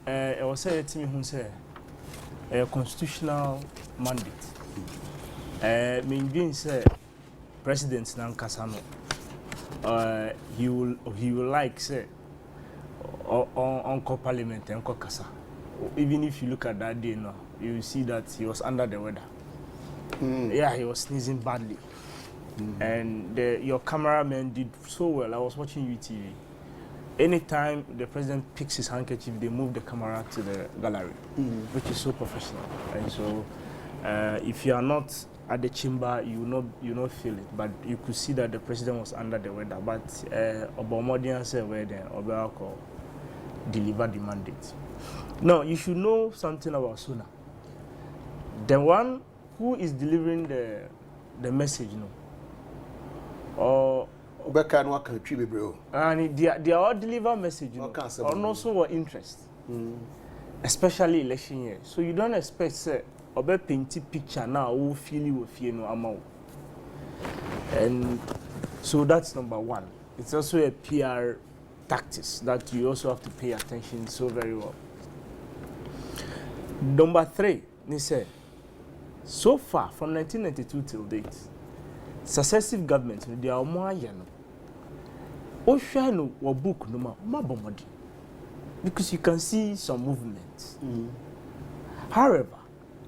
I was saying to me who say a constitutional mandate. Mean say President Nankasano. He will like say on Parliament and Kasa. Even if you look at that day now, you will see that he was under the weather. Yeah, he was sneezing badly. And your cameraman did so well. I was watching UTV. Anytime the president picks his handkerchief, they move the camera to the gallery, which is so professional. And so, if you are not at the chamber, you will not feel it. But you could see that the president was under the weather. But Obamodian said, "Where then Obeako delivered the mandate." Now, you should know something about SONA. The one who is delivering the message, or and they are all deliver message, or also what interest, especially election year. So you don't expect say obe painty picture now who feel you no amount. And so that's number one. It's also a PR tactics that you also have to pay attention so very well. Number three, they say, so far from 1992 till date, successive governments they are more Oshano or book no more because you can see some movements. However,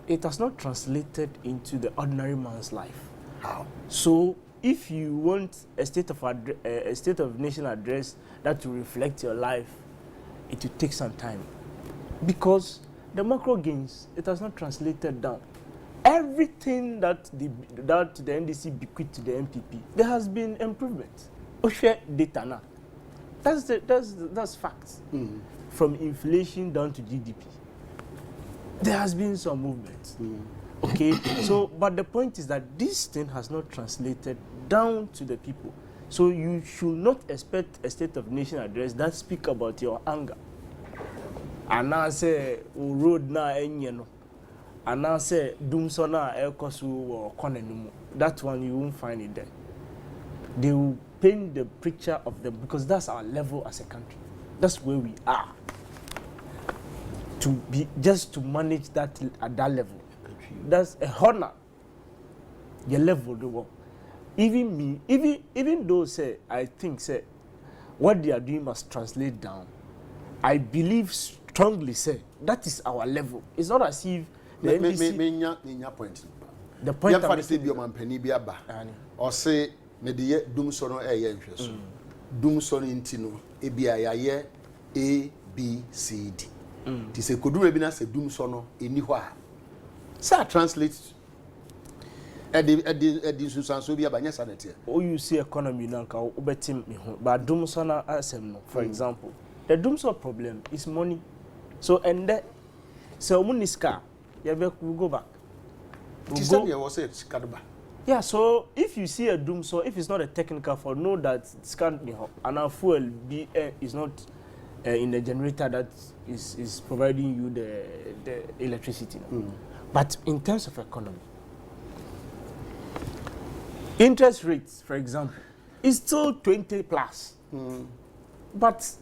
it has not translated into the ordinary man's life. How? So, if you want a state of nation address that will reflect your life, it will take some time, because the macro gains it has not translated down. Everything that the NDC bequeathed to the MPP, there has been improvement. Share data now. That's facts. From inflation down to GDP, there has been some movement. Okay, so but the point is that this thing has not translated down to the people. So you should not expect a state of nation address that speak about your anger. And now say road na enyeno. And now say doomso na ekosu or konenum. That one you won't find it there. They will paint the picture of them because that's our level as a country. That's where we are. To be just to manage that at that level. That's a honor. Your level the work. Even me, even though say I think say what they are doing must translate down. I believe strongly say that is our level. It's not as if the NDC point. The point I'm making or say mediye dumsono nhweso dumsono intino ebia yaye A B C D ti se kodure bi na se dumsono eni ho a sa translate edi susanso bia banya sanete o you see economy na nka obetim me ho ba dumsono asem no for example the dumso problem is money. So and that so muniska you go back. Yeah, so if you see a doom, so if it's not a technical fault, know that it can't be and our fuel is not in the generator that is providing you the electricity. But in terms of economy, interest rates, for example, is still 20 plus. But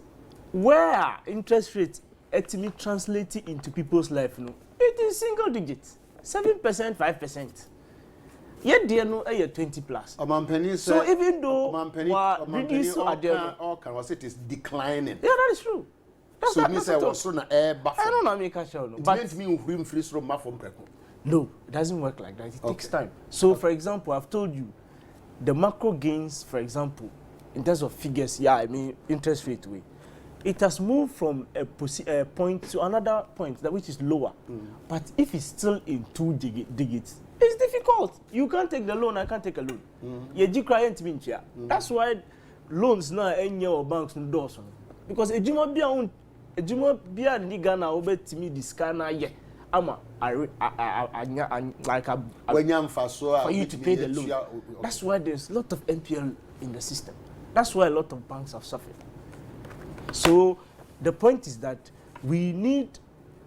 where interest rates actually translate into people's life, it is single digits, 7%, 5%. Yet they no 20 plus. So even though reduce it is declining. Yeah, that is true. So I don't know make a show. But it means no, it doesn't work like that. It takes time. So for example, I've told you the macro gains, for example, in terms of figures, yeah, I mean interest rate way. It has moved from a point to another point that which is lower. But if it's still in 2 digits, it's difficult. You can't take the loan, I can't take a loan. That's why loans now any or banks no doors. Because a juma bia ni Ghana obet me this kana ye. Ama like for you to pay the loan. That's why there's a lot of NPL in the system. That's why a lot of banks have suffered. So the point is that we need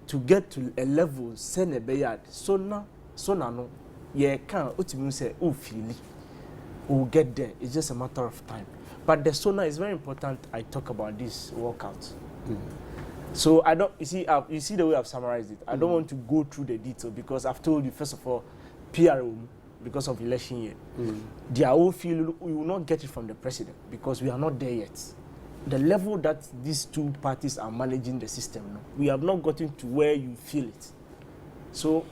to get to a level sene bayad so no ye can ultimately say we'll get there. It's just a matter of time. But the SONA is very important. I talk about this workout. So I don't, you see the way I've summarized it. I don't want to go through the detail because I've told you, first of all, PRO, because of election year, they all feel we will not get it from the president because we are not there yet. The level that these two parties are managing the system, no, we have not gotten to where you feel it. So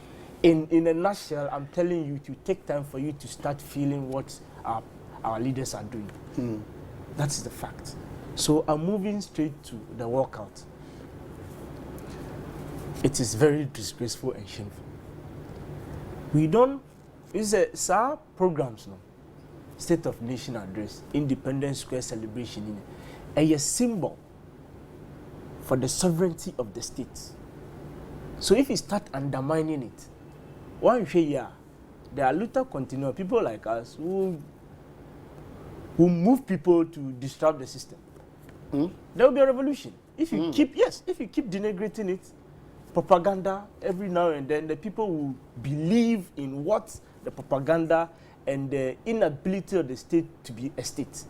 in a nutshell, I'm telling you to take time for you to start feeling what our leaders are doing. That's the fact. So I'm moving straight to the walkout. It is very disgraceful and shameful. We don't, it's a programs, no? State of Nation Address, Independence Square celebration, a symbol for the sovereignty of the state. So if you start undermining it, one year, there are little continual people like us who move people to disrupt the system. There will be a revolution. If you if you keep denigrating it, propaganda every now and then, the people will believe in what the propaganda and the inability of the state to be a state.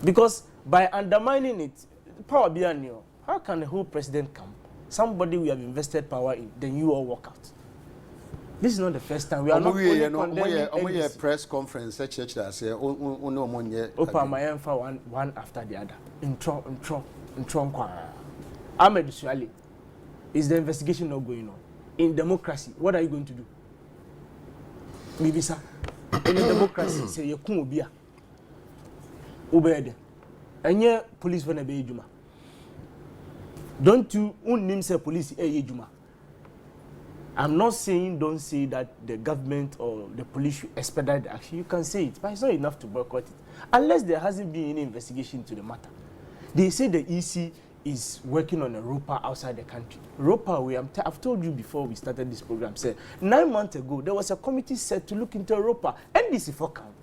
Because by undermining it, power beyond you, how can a whole president come? Somebody we have invested power in, then you all walk out. This is not the first time. We are not only condemning a press conference, such that say, Opa Mayenfa one after the other. In Trump, Ahmed Suale. Is the investigation not going on? In democracy, what are you going to do? Maybe, sir. In a democracy, say you come obia. Obede. And yeah, police when be juma. Don't you name say police juma? I'm not saying don't say that the government or the police should expedite the action. You can say it, but it's not enough to boycott it. Unless there hasn't been any investigation into the matter. They say the EC is working on a ROPA outside the country. ROPA, I've told you before we started this program, said 9 months ago, there was a committee set to look into a ROPA, NDC for count.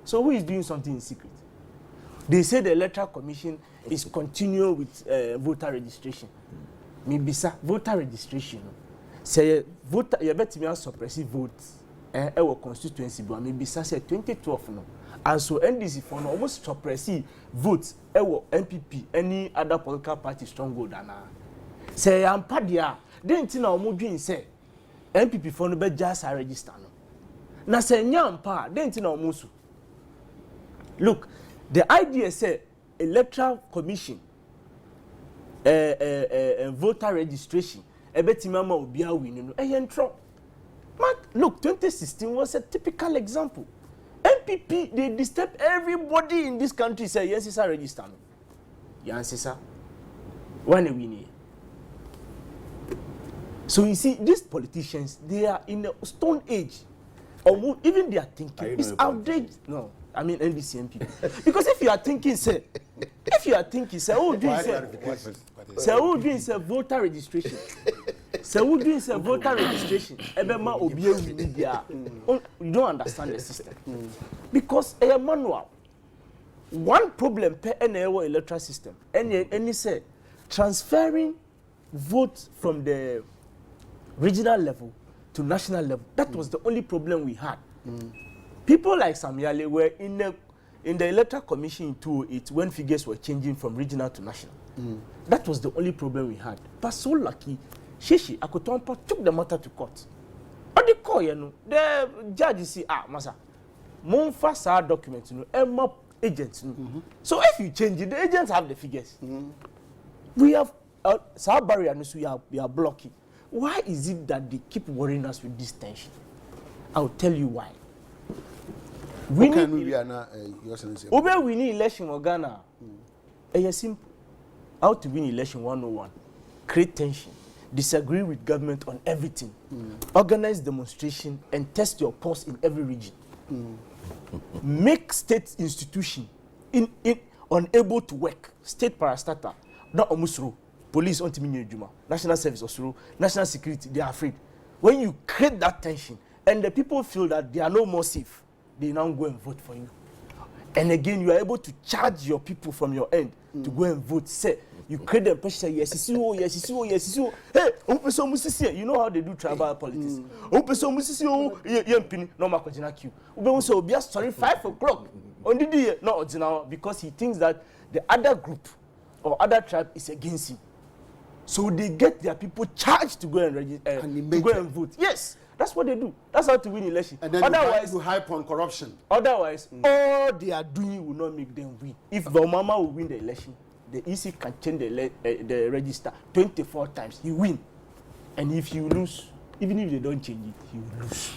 So who is doing something in secret? They say the Electoral Commission is continuing with voter registration. Maybe, sir, voter registration. Say, voter, you bet me suppressive votes. Our constituency, but maybe, sir, say 2012, no. And so NDC for almost suppressive votes, MPP, any other political party stronghold than say I'm padia. Then tina omudwin say MPP for no be just register no. Na say nyampa, then tina omusu. Look, the idea say Electoral Commission voter registration ebetima ma obi awin no ehentro. Look, 2016 was a typical example. MPP, they disturb everybody in this country. Say, yes, it's a register. Yes, it's a. When we need. So you see, these politicians, they are in a stone age. Or even their thinking is outraged. No, I mean NDC MPP. Because if you are thinking, say, oh, doing say voter registration. So who doing say voter registration? Ebema obiye media. You don't understand the system. Because a manual. One problem per NAO electoral system. Any say transferring votes from the regional level to national level. That was the only problem we had. People like Samyale were in the Electoral Commission in 2008 when figures were changing from regional to national. That was the only problem we had. But so lucky, Shishi Akotompa took the matter to court. But the court, the judge say, Masa, Monfa sa documents, Emma agents. So if you change it, the agents have the figures. We have our barrier, we are blocking. Why is it that they keep worrying us with this tension? I'll tell you why. We need election in Ghana. It's simple. How to win election 101? Create tension. Disagree with government on everything. Organize demonstration and test your pulse in every region. Make state institution unable to work. State parastatal, not omusro. Police on Juma, national service osuro, national security, they are afraid. When you create that tension and the people feel that they are no more safe, they now go and vote for you. And again, you are able to charge your people from your end to go and vote. Say, you create the pressure, yes, hey, you know how they do tribal politics. No, sorry, 5 o'clock. On the day, no, because he thinks that the other group or other tribe is against him. So they get their people charged to go and register, to go and vote. Yes, that's what they do. That's how to win election. And then otherwise, you hype on corruption. Otherwise, all they are doing will not make them win. If Baumama will win the election, the EC can change the register 24 times. You win. And if you lose, even if they don't change it, you lose.